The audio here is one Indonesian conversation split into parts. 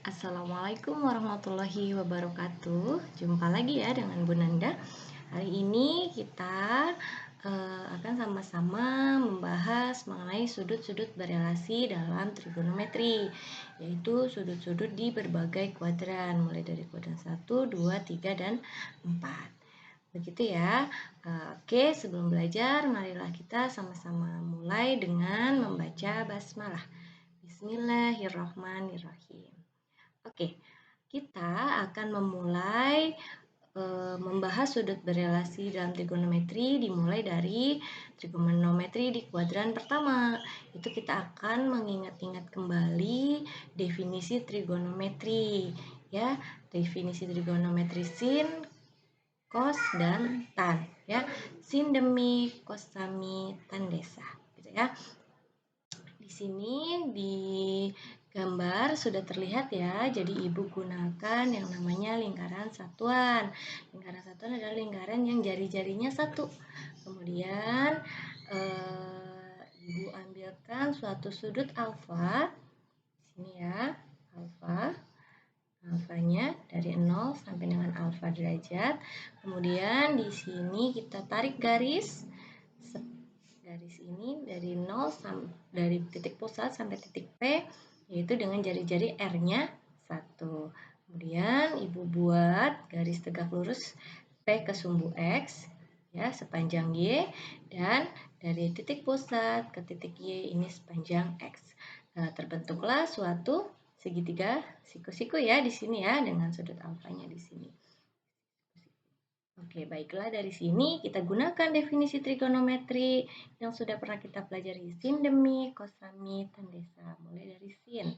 Assalamualaikum warahmatullahi wabarakatuh. Jumpa lagi ya dengan Bu Nanda. Hari ini kita akan sama-sama membahas mengenai sudut-sudut berelasi dalam trigonometri, yaitu sudut-sudut di berbagai kuadran, mulai dari kuadran 1, 2, 3, dan 4. Begitu ya. Oke, sebelum belajar, marilah kita sama-sama mulai dengan membaca basmalah. Bismillahirrahmanirrahim. Oke, kita akan memulai membahas sudut berelasi dalam trigonometri dimulai dari trigonometri di kuadran pertama. Itu kita akan mengingat-ingat kembali definisi trigonometri, ya. Definisi trigonometri sin, cos, dan tan, ya. Sin demi, cos sami, tan desa, gitu ya. Di sini di gambar sudah terlihat ya, jadi Ibu gunakan yang namanya lingkaran satuan. Lingkaran satuan adalah lingkaran yang jari-jarinya satu. Kemudian Ibu ambilkan suatu sudut alfa. Sini ya, alfa. Alfanya dari 0 sampai dengan alfa derajat. Kemudian di sini kita tarik garis. Garis ini dari 0 dari titik pusat sampai titik P, yaitu dengan jari-jari R-nya 1. Kemudian Ibu buat garis tegak lurus P ke sumbu X, ya, sepanjang Y, dan dari titik pusat ke titik Y ini sepanjang X. Nah, terbentuklah suatu segitiga siku-siku ya di sini ya, dengan sudut alfanya di sini. Oke, baiklah, dari sini kita gunakan definisi trigonometri yang sudah pernah kita pelajari, sin demi, cos sami, tan desa. Mulai dari sin.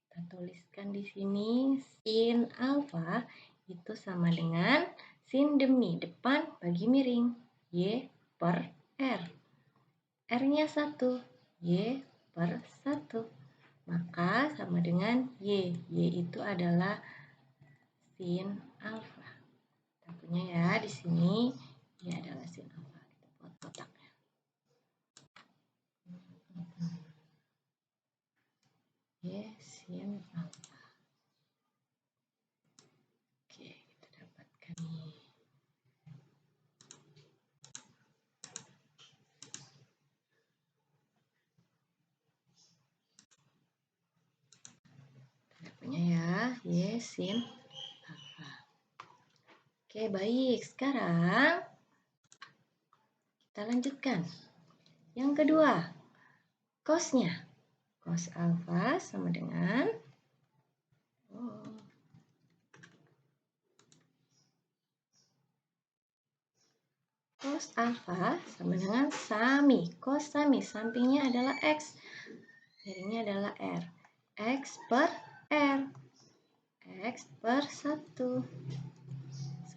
Kita tuliskan di sini sin alfa itu sama dengan sin demi, depan bagi miring, Y per R. R-nya 1, Y per 1. Maka sama dengan Y. Y itu adalah sin alfa. Kita punya ya di sini, ini adalah sin alfa. Kita buat kotaknya. Y sin alfa. Oke, kita dapatkan nih. Kita punya ya, Y sin alfa. Oke, baik. Sekarang kita lanjutkan. Yang kedua, cosnya. Cos alfa sama dengan cos alfa sama dengan sami. Cos sami, sampingnya adalah X. Miringnya adalah R. X per R. X per 1.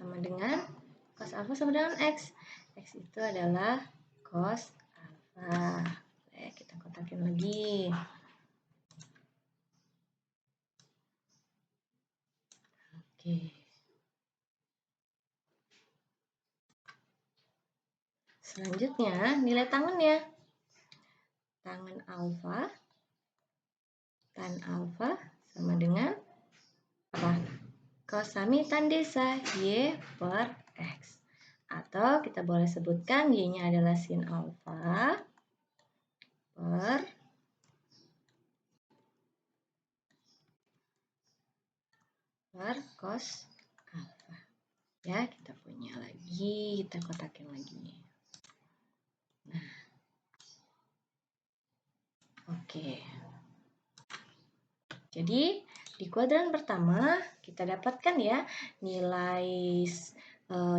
Sama dengan cos alfa sama dengan X. X itu adalah cos alfa. Kita kotakin lagi. Oke. Selanjutnya, nilai tangannya. Tangan alfa, tan alfa sama dengan apa? Cos sami tan desa, Y per X. Atau kita boleh sebutkan Y-nya adalah sin alfa per cos alfa. Ya, kita punya lagi, kita kotakin lagi. Nah, oke. Jadi di kuadran pertama kita dapatkan ya nilai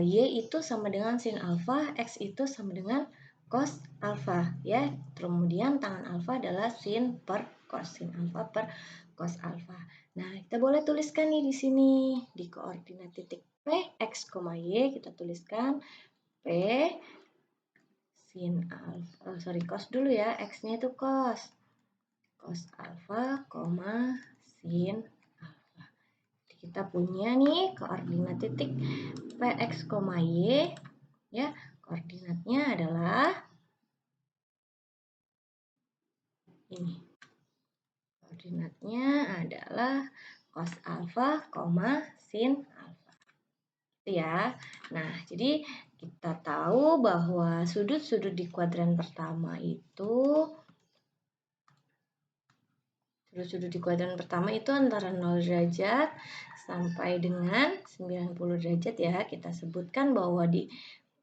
Y itu sama dengan sin alfa, X itu sama dengan cos alfa ya. Kemudian tangan alfa adalah sin per cos, sin alfa per cos alfa. Nah, kita boleh tuliskan nih di sini di koordinat titik P, X, Y kita tuliskan P sin alfa, cos dulu ya, X-nya itu cos alfa, sin alfa. Jadi kita punya nih koordinat titik Px, Y, ya, koordinatnya adalah ini. Koordinatnya adalah cos alfa, sin alfa. Ya. Nah, jadi kita tahu bahwa sudut-sudut di kuadran pertama itu antara 0 derajat sampai dengan 90 derajat ya. Kita sebutkan bahwa di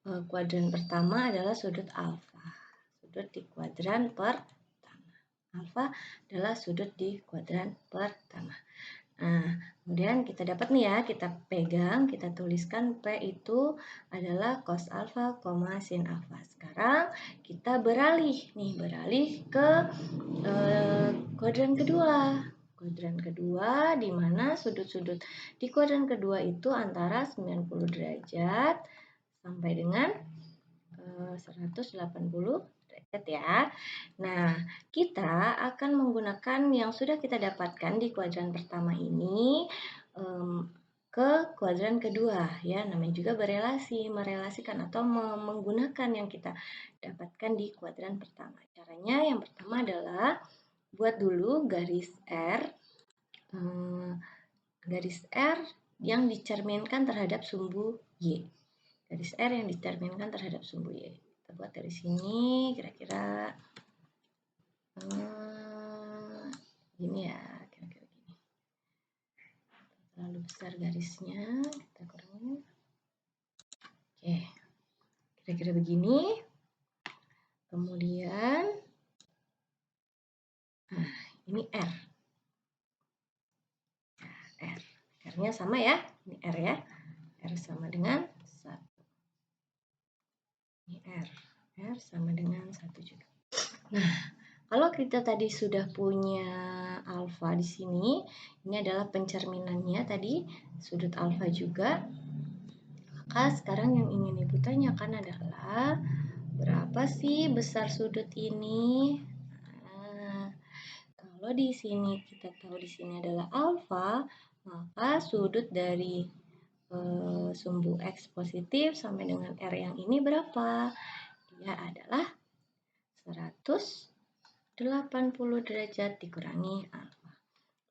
kuadran pertama adalah sudut alfa. Sudut di kuadran pertama. Alfa adalah sudut di kuadran pertama. Nah, kemudian kita dapat nih ya, kita pegang, kita tuliskan P itu adalah cos alfa, sin alfa. Sekarang kita beralih ke kuadran kedua. Kuadran kedua di mana sudut-sudut di kuadran kedua itu antara 90 derajat sampai dengan 180 derajat ya. Nah, kita akan menggunakan yang sudah kita dapatkan di kuadran pertama ini ke kuadran kedua ya. Namanya juga berelasi, merelasikan atau menggunakan yang kita dapatkan di kuadran pertama. Caranya yang pertama adalah buat dulu garis R yang dicerminkan terhadap sumbu Y. Garis R yang dicerminkan terhadap sumbu Y. Kita buat dari sini kira-kira gini ya, kira-kira gini. Terlalu besar garisnya, kita kurangin. Oke, kira-kira begini. Kemudian, nah ini R. R. R-nya sama ya, ini R ya. R sama dengan 1. Ini R sama dengan 1 juga. Nah, kalau kita tadi sudah punya alfa di sini, ini adalah pencerminannya tadi, sudut alfa juga. Maka sekarang yang ingin Ibu tanyakan adalah, berapa sih besar sudut ini? Nah, kalau di sini kita tahu di sini adalah alfa, maka sudut dari sumbu X positif sampai dengan R yang ini berapa? Dia adalah 180 derajat dikurangi alfa.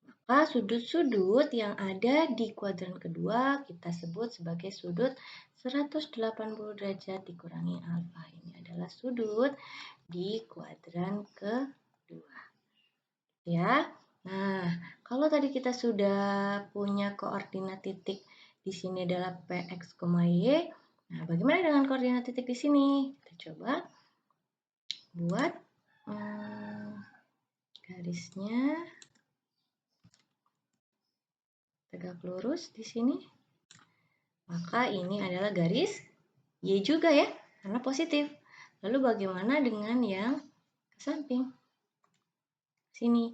Maka sudut-sudut yang ada di kuadran kedua kita sebut sebagai sudut 180 derajat dikurangi alfa. Ini adalah sudut di kuadran kedua. Ya. Nah, kalau tadi kita sudah punya koordinat titik di sini adalah Px, Y. Nah, bagaimana dengan koordinat titik di sini? Kita coba buat garisnya tegak lurus di sini. Maka ini adalah garis Y juga ya, karena positif. Lalu bagaimana dengan yang ke samping? Sini,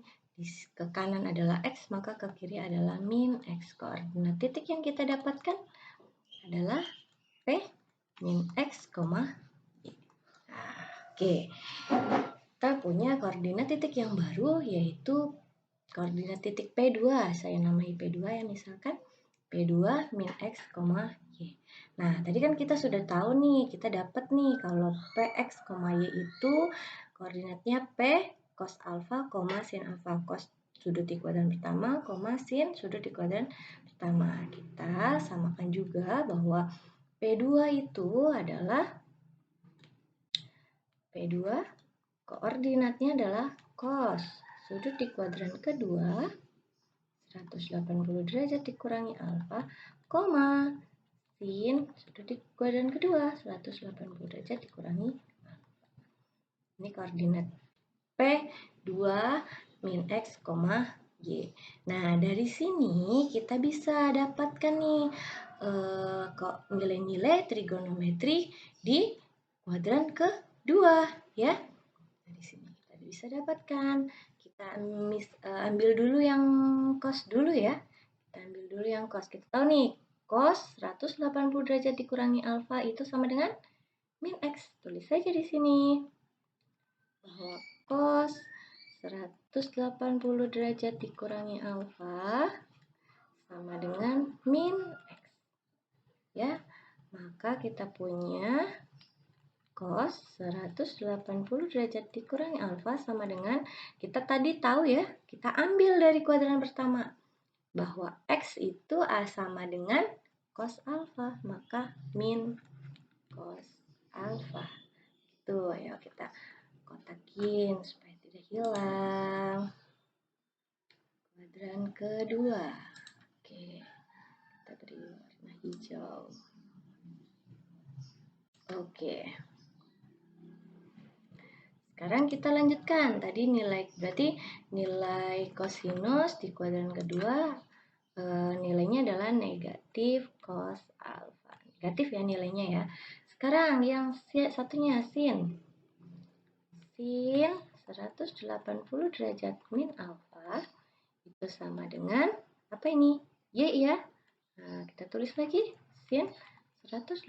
ke kanan adalah X, maka ke kiri adalah min X. Koordinat titik yang kita dapatkan adalah P min X, Y. Nah, oke. Kita punya koordinat titik yang baru, yaitu koordinat titik P2. Saya namai P2 ya, misalkan P2 min X, Y. Nah, tadi kan kita sudah tahu nih, kita dapat nih kalau Px, Y itu koordinatnya P cos alfa, sin alfa. Cos sudut di kuadran pertama, sin sudut di kuadran pertama. Kita samakan juga bahwa P2 itu adalah P2 koordinatnya adalah cos sudut di kuadran kedua 180 derajat dikurangi alfa, sin sudut di kuadran kedua 180 derajat dikurangi alfa. Ini koordinat P2 min X, Y. Nah, dari sini kita bisa dapatkan nih nilai-nilai trigonometri di kuadran kedua ya. Dari sini kita bisa dapatkan. Kita ambil dulu yang cos dulu ya. Kita ambil dulu yang cos. Kita tahu nih, cos 180 derajat dikurangi alfa itu sama dengan min X. Tulis saja di sini bahwa cos 180 derajat dikurangi alfa sama dengan min X. Ya, maka kita punya cos 180 derajat dikurangi alfa sama dengan, kita tadi tahu ya, kita ambil dari kuadran pertama, bahwa X itu sama dengan cos alfa, maka min cos alfa. Itu, ayo kita kotakin supaya tidak hilang. Kuadran kedua. Oke, kita beri warna hijau. Oke. Sekarang kita lanjutkan. Tadi berarti nilai kosinus di kuadran kedua nilainya adalah negatif cos alfa. Negatif ya nilainya ya. Sekarang yang satunya sin. Sin 180 derajat min alfa itu sama dengan apa ini? Y ya. Nah, kita tulis lagi. Sin 180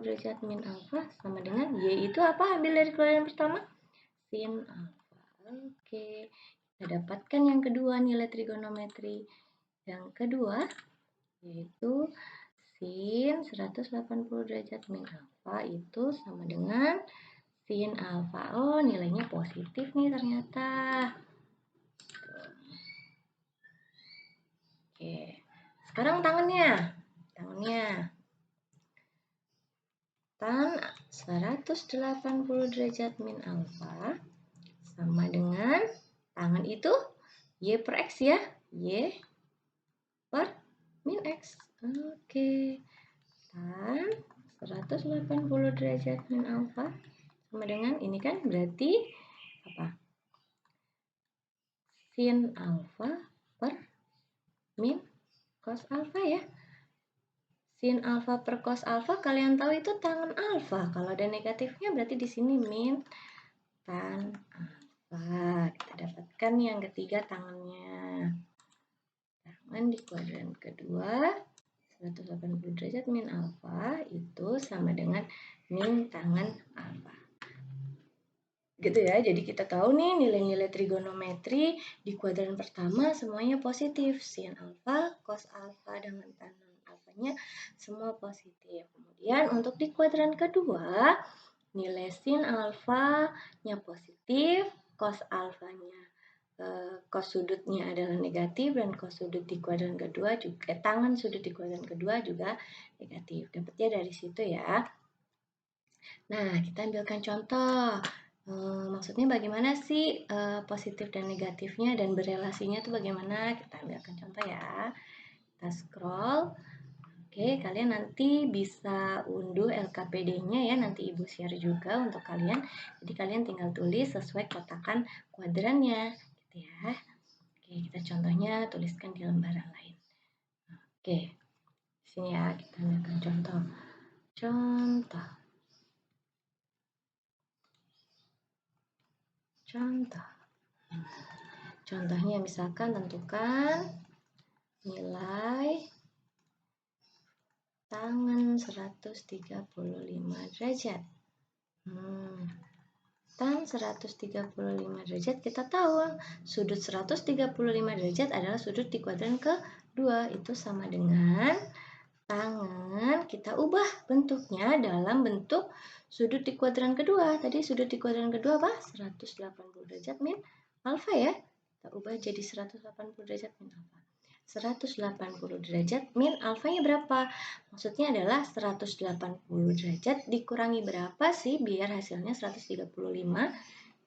derajat min alfa sama dengan Y itu apa? Ambil dari kuadran pertama. Sin alfa. Oke. Kita dapatkan yang kedua nilai trigonometri. Yang kedua yaitu sin 180 derajat min alfa itu sama dengan sin alfa. Oh, nilainya positif nih ternyata. Oke. Sekarang tangannya. Tan 180 derajat min alfa sama dengan tangan itu Y per X ya. Y per min X. Oke. Tan 180 derajat min alfa sama dengan ini kan berarti apa? Sin alfa per min cos alfa ya. Sin alfa per cos alfa kalian tahu itu tangen alfa. Kalau ada negatifnya berarti di sini min tan alfa. Kita dapatkan yang ketiga tangannya. Tangan di kuadran kedua 180 derajat min alfa itu sama dengan min tangen alfa. Gitu ya, jadi kita tahu nih nilai-nilai trigonometri di kuadran pertama semuanya positif. Sin alfa, cos alfa, dengan tangen alfanya semua positif. Kemudian untuk di kuadran kedua, nilai sin alfanya positif, cos alfanya cos sudutnya adalah negatif, dan cos sudut di kuadran kedua juga tangan sudut di kuadran kedua juga negatif. Dapatnya dari situ ya. Nah, kita ambilkan contoh. Maksudnya bagaimana sih positif dan negatifnya dan berelasinya itu bagaimana? Kita ambilkan contoh ya. Kita scroll. Oke, kalian nanti bisa unduh LKPD-nya ya, nanti Ibu share juga untuk kalian. Jadi kalian tinggal tulis sesuai kotakan kuadrannya, gitu ya. Oke, kita contohnya tuliskan di lembaran lain. Oke, sini ya kita ambilkan contoh. Contohnya misalkan tentukan nilai tangen 135 derajat. Tan 135 derajat kita tahu sudut 135 derajat adalah sudut di kuadran kedua, itu sama dengan tangan kita ubah bentuknya dalam bentuk sudut di kuadran kedua. Tadi sudut di kuadran kedua apa? 180 derajat min alfa ya. Kita ubah jadi 180 derajat min alfa. 180 derajat min alfanya berapa? Maksudnya adalah 180 derajat dikurangi berapa sih biar hasilnya 135?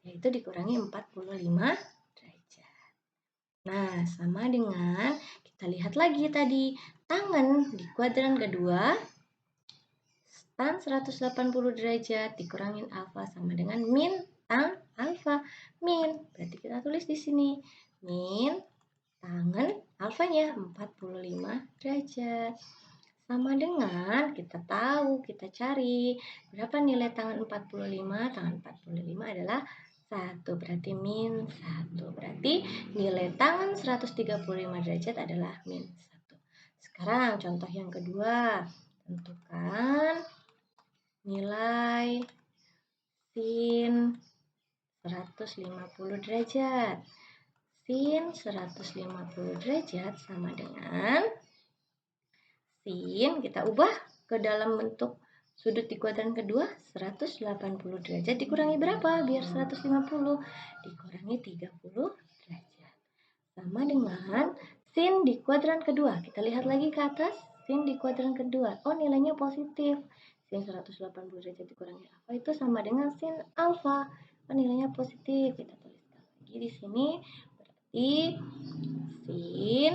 Yaitu dikurangi 45 derajat. Nah, sama dengan kita lihat lagi tadi tangan di kuadran kedua, tan 180 derajat dikurangin alfa sama dengan min tan alfa. Min, berarti kita tulis di sini. Min tangan alfanya 45 derajat. Sama dengan kita tahu, kita cari berapa nilai tangan 45? Tangan 45 adalah 1, berarti min 1. Berarti nilai tangan 135 derajat adalah min 1. Sekarang contoh yang kedua. Tentukan nilai sin 150 derajat. Sin 150 derajat sama dengan sin kita ubah ke dalam bentuk Sudut di kuadran kedua 180 derajat dikurangi berapa biar 150? Dikurangi 30 derajat. Sama dengan sin di kuadran kedua. Kita lihat lagi ke atas. Sin di kuadran kedua. Oh, nilainya positif. Sin 180 derajat dikurangi alfa itu sama dengan sin alfa. Oh, nilainya positif. Kita tuliskan lagi di sini. Berarti sin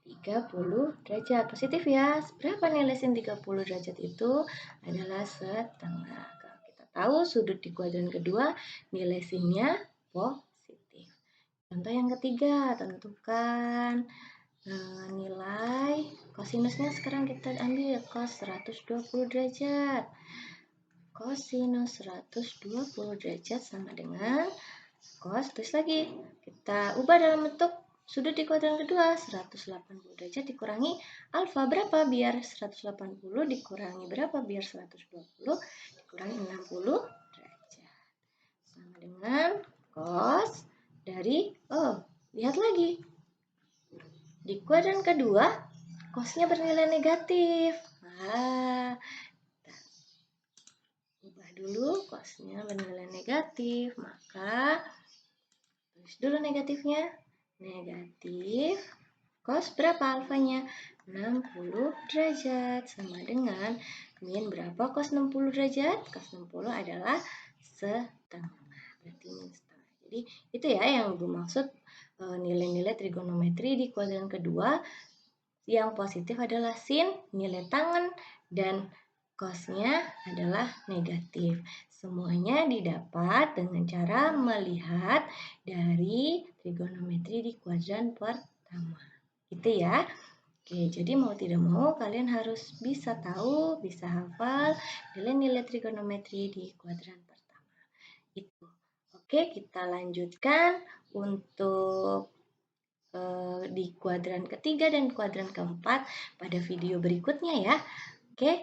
30 derajat. Positif ya. Berapa nilai sin 30 derajat itu? Adalah setengah. Kalau kita tahu sudut di kuadran kedua, nilai sinnya positif. Contoh yang ketiga, tentukan nilai kosinusnya. Sekarang kita ambil cos 120 derajat. Kosinus 120 derajat sama dengan cos, tulis lagi. Kita ubah dalam bentuk sudut di kuadran kedua, 180 derajat dikurangi alfa. Berapa biar 180 dikurangi berapa biar 120 dikurangi 60 derajat. Sama dengan cos dari, lihat lagi. Di kuadran kedua, cosnya bernilai negatif. Nah, ubah dulu cosnya bernilai negatif. Maka tulis dulu negatifnya. Negatif cos berapa alfanya? 60 derajat. Sama dengan min berapa cos 60 derajat? Cos 60 adalah setengah. Berarti min setengah. Jadi itu ya yang Ibu maksud nilai-nilai trigonometri di kuadran kedua. Yang positif adalah sin, nilai tangen, dan cosnya adalah negatif. Semuanya didapat dengan cara melihat dari trigonometri di kuadran pertama. Gitu ya. Oke, jadi mau tidak mau kalian harus bisa tahu, bisa hafal nilai-nilai trigonometri di kuadran pertama. Itu. Oke, kita lanjutkan untuk di kuadran ketiga dan kuadran keempat pada video berikutnya ya. Oke,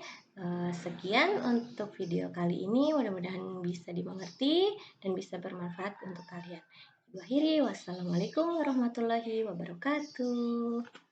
sekian untuk video kali ini. Mudah-mudahan bisa dimengerti dan bisa bermanfaat untuk kalian. Ibu akhiri, wassalamualaikum warahmatullahi wabarakatuh.